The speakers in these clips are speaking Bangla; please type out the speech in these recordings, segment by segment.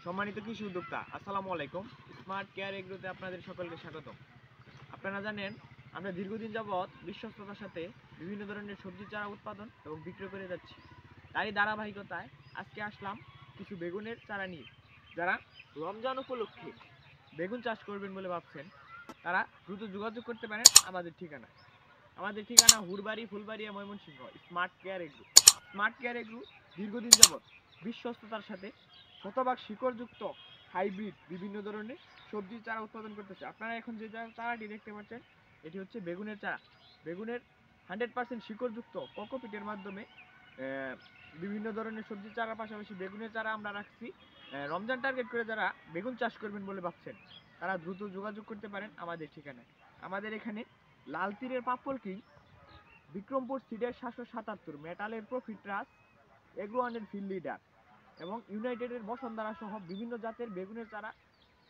সম্মানিত কৃষি উদ্যোক্তা, আসসালামু আলাইকুম। স্মার্ট কেয়ার এগ্রোতে আপনাদের সকলকে স্বাগতম। আপনারা জানেন, আমরা দীর্ঘদিন যাবৎ বিশ্বস্ততার সাথে বিভিন্ন ধরনের সবজি চারা উৎপাদন এবং বিক্রয় করে যাচ্ছি। তারই ধারাবাহিকতায় আজকে আসলাম কিছু বেগুনের চারা নিয়ে। যারা রমজান উপলক্ষে বেগুন চাষ করবেন বলে ভাবছেন, তারা দ্রুত যোগাযোগ করতে পারেন আমাদের ঠিকানা। আমাদের ঠিকানা Hurbari, Phulbaria, Mymensingh. Smart care agro. Smart care agro দীর্ঘদিন যাবৎ বিশ্বস্ততার সাথে শতভাগ শিকড়যুক্ত হাইব্রিড বিভিন্ন ধরনের সবজির চারা উৎপাদন করতেছে। আপনারা এখন যে চারাটি দেখতে পাচ্ছেন, এটি হচ্ছে বেগুনের চারা। বেগুনের 100% শিকড়যুক্ত কোকোপিটের মাধ্যমে বিভিন্ন ধরনের সবজি চারার পাশাপাশি বেগুনের চারা আমরা রাখছি। রমজান টার্গেট করে যারা বেগুন চাষ করবেন বলে ভাবছেন, তারা দ্রুত যোগাযোগ করতে পারেন আমাদের ঠিকানায়। আমাদের এখানে লাল তীরের পাপল কিং, বিক্রমপুর সিডের 777, মেটালের প্রফিট রাস, এগ্রো ওয়ানের ফিল্ড লিডার এবং ইউনাইটেডের বসুন্ধরা সহ বিভিন্ন জাতের বেগুনের চারা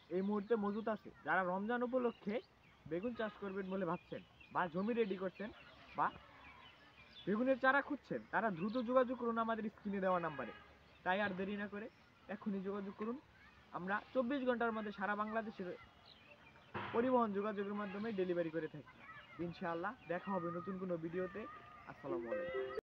এই মুহূর্তে মজুত আছে। যারা রমজান উপলক্ষে বেগুন চাষ করবেন বলে ভাবছেন বা জমি রেডি করছেন বা বেগুনের চারা খুঁজছেন, তারা দ্রুত যোগাযোগ করুন আমাদের স্ক্রিনে দেওয়া নাম্বারে। তাই আর দেরি না করে এখনই যোগাযোগ করুন। আমরা 24 ঘন্টার মধ্যে সারা বাংলাদেশের পরিবহন যোগাযোগের মাধ্যমে ডেলিভারি করে থাকি। ইনশাআল্লাহ দেখা হবে নতুন কোনো ভিডিওতে। আসসালামু আলাইকুম।